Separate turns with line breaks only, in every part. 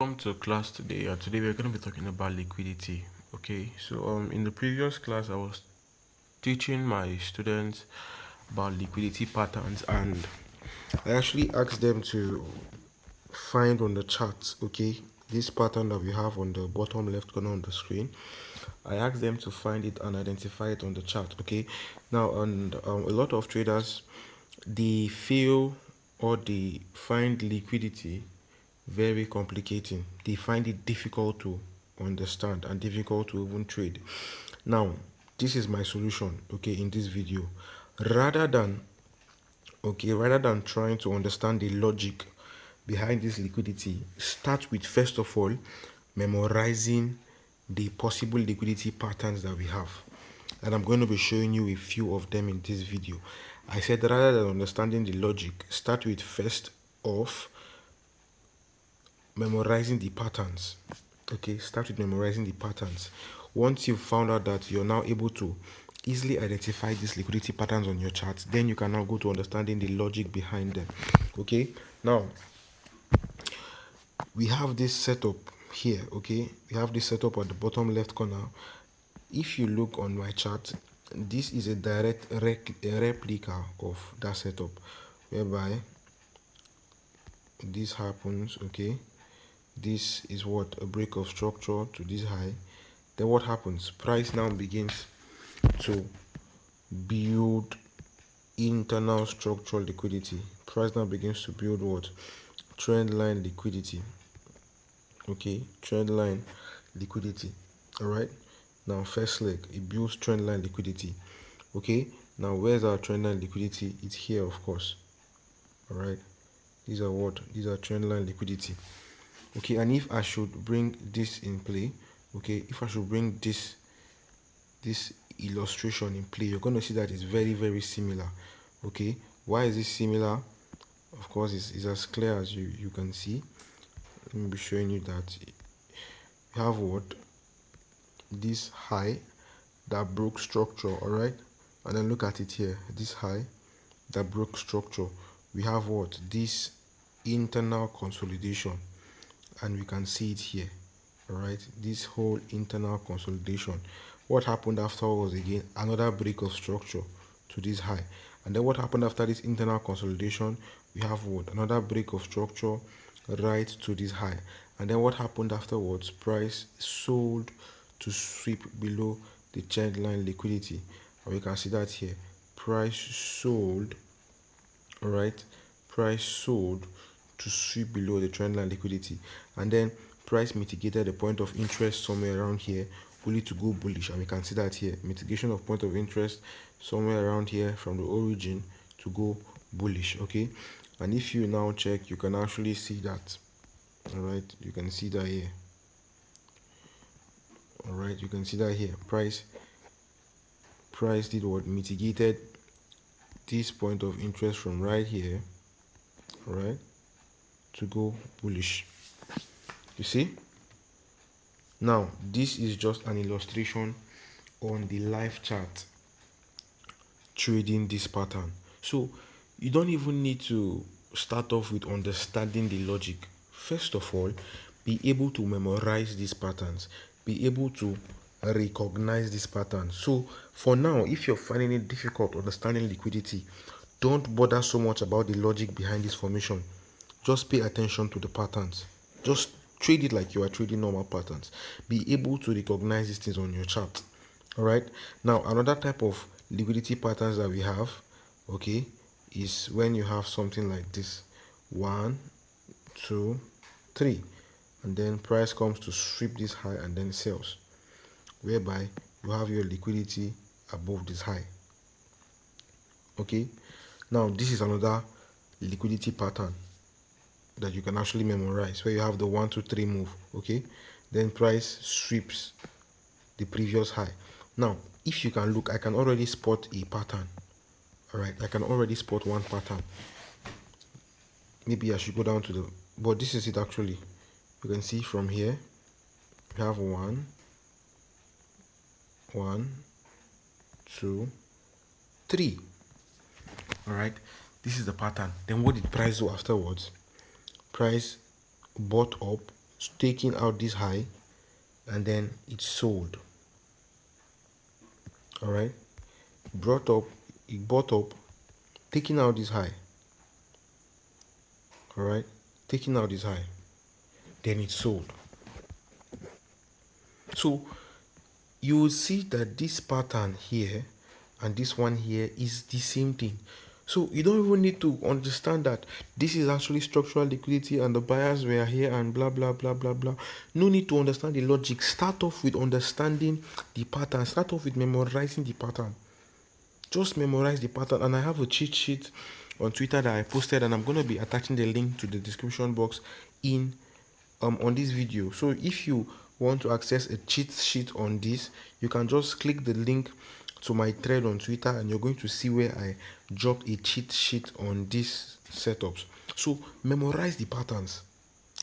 Welcome to class today. Today we're going to be talking about liquidity. Okay, so in the previous class I was teaching my students about liquidity patterns, and I actually asked them to find on the chart, okay, this pattern that we have on the bottom left corner on the screen. I asked them to find it and identify it on the chart. Okay, now, and a lot of traders, they fail or they find liquidity very complicating. They find it difficult to understand and difficult to even trade. Now, this is my solution, okay, in this video. Rather than trying to understand the logic behind this liquidity, start with, first of all, memorizing the possible liquidity patterns that we have. And I'm going to be showing you a few of them in this video. I said rather than understanding the logic, start with, first off, memorizing the patterns. Okay, start with memorizing the patterns. Once you've found out that you're now able to easily identify these liquidity patterns on your chart, then you can now go to understanding the logic behind them. Okay, now we have this setup here. Okay, we have this setup at the bottom left corner. If you look on my chart, this is a direct replica of that setup, whereby this happens. Okay, this is what, a break of structure to this high. Then what happens? Price now begins to build internal structural liquidity. Price now begins to build what? Trend line liquidity. Okay, trend line liquidity. All right, now first leg, it builds trend line liquidity. Okay, now where's our trend line liquidity? It's here, of course. All right, these are what? These are trend line liquidity. Okay, and if I should bring this in play, okay, if I should bring this illustration in play, you're going to see that it's very similar. Okay, why is it similar? Of course, it's as clear as you can see. Let me be showing you that you have what? This high that broke structure. All right, and then look at it here, this high that broke structure. We have what? This internal consolidation, and we can see it here. All right, this whole internal consolidation. What happened after was, again, another break of structure to this high. And then what happened after this internal consolidation? We have what? Another break of structure right to this high. And then what happened afterwards? Price sold to sweep below the trend line liquidity, and we can see that here. Price sold, all right, price sold to sweep below the trend line liquidity, and then price mitigated the point of interest somewhere around here, only to go bullish. And we can see that here, mitigation of point of interest somewhere around here from the origin to go bullish. Okay, and if you now check, you can actually see that. All right, you can see that here. All right, you can see that here. Price did what? Mitigated this point of interest from right here, all right, to go bullish. You see, now this is just an illustration on the live chart trading this pattern. So you don't even need to start off with understanding the logic. First of all, be able to memorize these patterns, be able to recognize these patterns. So for now, if you're finding it difficult understanding liquidity, don't bother so much about the logic behind this formation. Just pay attention to the patterns. Just trade it like you are trading normal patterns. Be able to recognize these things on your chart. All right, now another type of liquidity patterns that we have, okay, is when you have something like this: 1, 2, 3, and then price comes to sweep this high and then sells, whereby you have your liquidity above this high. Okay, now this is another liquidity pattern that you can actually memorize, where you have the 1, 2, 3 move. Okay, then price sweeps the previous high. Now if you can look, I can already spot a pattern. All right, I can already spot one pattern. Maybe I should go down to the, but this is it actually. You can see from here we have 1, 2, 3. All right, this is the pattern. Then what did price do afterwards? Price bought up taking out this high, and then it sold. All right, it bought up, taking out this high. All right, taking out this high, then it sold. So you will see that this pattern here and this one here is the same thing. So you don't even need to understand that this is actually structural liquidity and the buyers were here and blah blah blah blah blah. No need to understand the logic. Start off with understanding the pattern. Start off with memorizing the pattern. Just memorize the pattern. And I have a cheat sheet on Twitter that I posted, and I'm going to be attaching the link to the description box in on this video. So if you want to access a cheat sheet on this, you can just click the link to my thread on Twitter, and you're going to see where I dropped a cheat sheet on these setups. So memorize the patterns.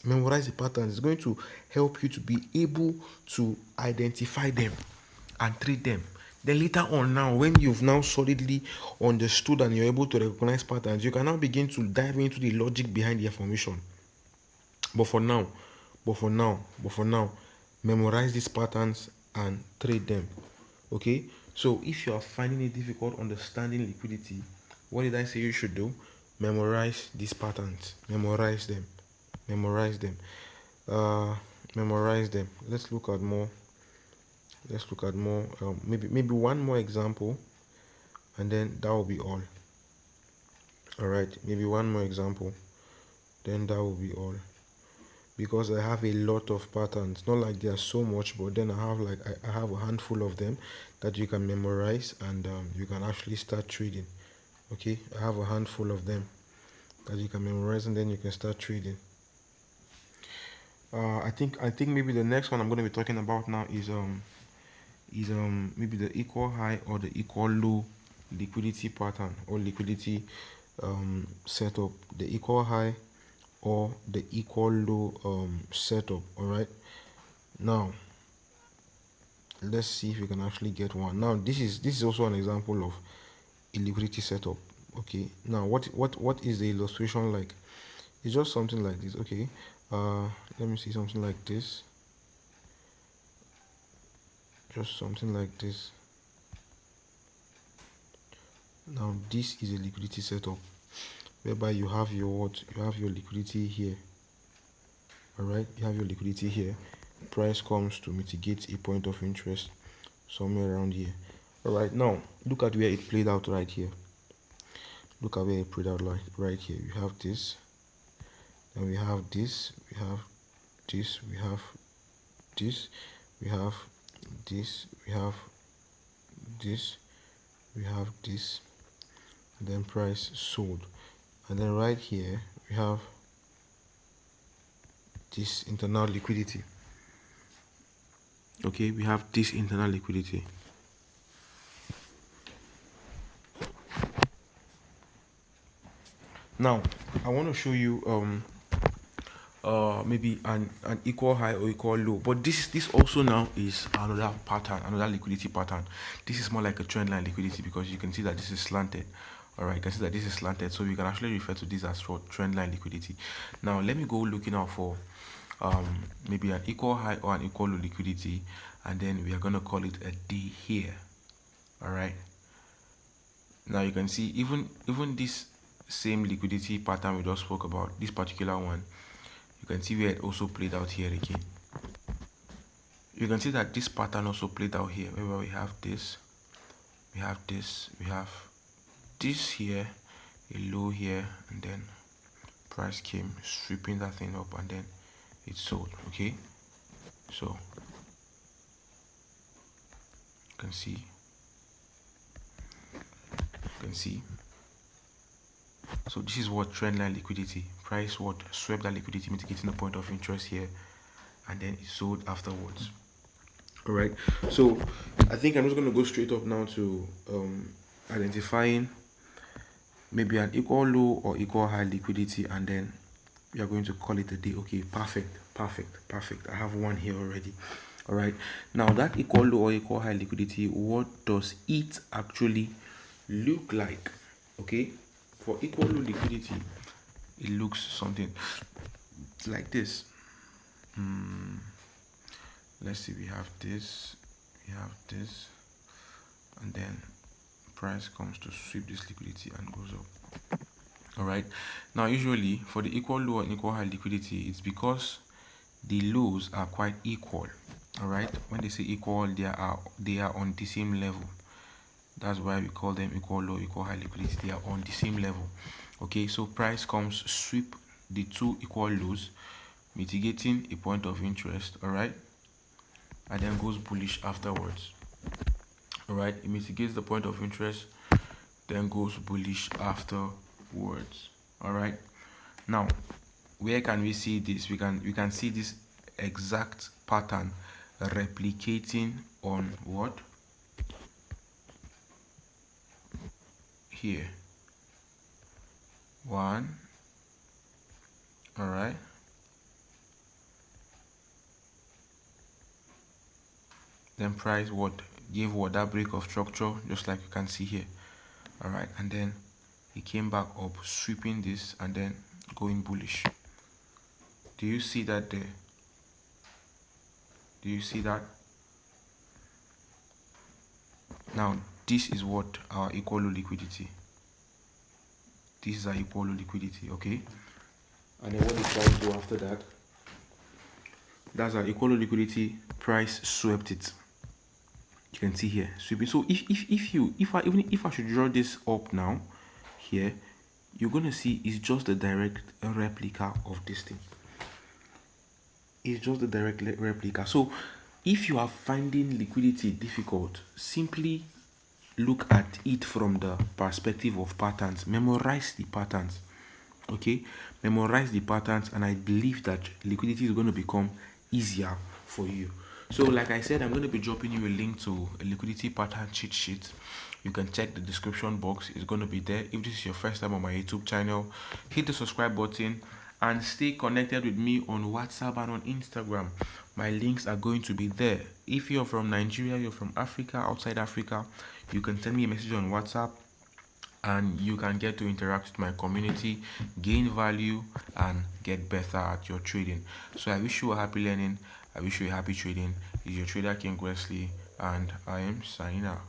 Memorize the patterns. It's going to help you to be able to identify them and trade them. Then later on, now when you've now solidly understood and you're able to recognize patterns, you can now begin to dive into the logic behind the formation. But for now, memorize these patterns and trade them. Okay, so if you are finding it difficult understanding liquidity, what did I say you should do? Memorize these patterns. Memorize them. Memorize them. Memorize them. Let's look at more. Maybe one more example, and then that will be all. All right, maybe one more example, then that will be all. Because I have a lot of patterns, not like there are so much, but then I have a handful of them that you can memorize, and you can actually start trading. Okay, I have a handful of them that you can memorize, and then you can start trading. I think maybe the next one I'm going to be talking about now is maybe the equal high or the equal low liquidity pattern or liquidity setup. The equal high or the equal low setup. All right, now let's see if we can actually get one. Now this is also an example of a liquidity setup. Okay, now what is the illustration like? It's just something like this. Okay, let me see, something like this. Just something like this. Now this is a liquidity setup whereby you have your liquidity here. All right, you have your liquidity here. Price comes to mitigate a point of interest somewhere around here. All right, now look at where it played out right here. Look at where it played out right here. We have this, and we have this, we have this, we have this, we have this, we have this, we have this, and then price sold. And then right here we have this internal liquidity. Okay, we have this internal liquidity. Now I want to show you maybe an equal high or equal low, but this also now is another pattern, another liquidity pattern. This is more like a trend line liquidity, because you can see that this is slanted. All right, you can see that this is slanted, so we can actually refer to this as for trend line liquidity. Now let me go looking out for maybe an equal high or an equal low liquidity, and then we are going to call it a D here. All right, now you can see even this same liquidity pattern we just spoke about, this particular one, you can see where it also played out here again. You can see that this pattern also played out here, where we have this, we have this, we have this here, a low here, and then price came sweeping that thing up, and then it sold. Okay, so you can see so this is what trendline liquidity. Price what swept that liquidity, mitigating the point of interest here, and then it sold afterwards. All right, so I think I'm just going to go straight up now to identifying maybe an equal low or equal high liquidity, and then we are going to call it a day. Okay, perfect. I have one here already. All right, now that equal low or equal high liquidity, what does it actually look like? Okay, for equal low liquidity, it looks something like this. let's see, we have this, and then price comes to sweep this liquidity and goes up. All right, now usually for the equal low and equal high liquidity, it's because the lows are quite equal. All right, when they say equal, they are on the same level. That's why we call them equal low, equal high liquidity. They are on the same level. Okay, so price comes, sweep the two equal lows, mitigating a point of interest. All right, and then goes bullish afterwards. All right, it mitigates the point of interest, then goes bullish afterwards. All right, now where can we see this? We can see this exact pattern replicating on what? Here. One. All right. Then price what? Gave what? That break of structure, just like you can see here. All right, and then it came back up, sweeping this and then going bullish. Do you see that there? Do you see that? Now this is what our equal low liquidity. This is our equal low liquidity, okay? And then what did price do after that? That's our equal low liquidity. Price swept it. You can see here sweeping. So if I should draw this up now here, you're gonna see it's just the direct replica of this thing. It's just the direct replica. So if you are finding liquidity difficult, simply look at it from the perspective of patterns. Memorize the patterns. Okay, memorize the patterns, and I believe that liquidity is going to become easier for you. So like I said, I'm going to be dropping you a link to a liquidity pattern cheat sheet. You can check the description box. It's going to be there. If this is your first time on my YouTube channel, hit the subscribe button and stay connected with me on WhatsApp and on Instagram. My links are going to be there. If you're from Nigeria, you're from Africa, outside Africa, you can send me a message on WhatsApp and you can get to interact with my community, gain value, and get better at your trading. So I wish you a happy learning. I wish you a happy trading. It's your trader King Wesley, and I am signing out.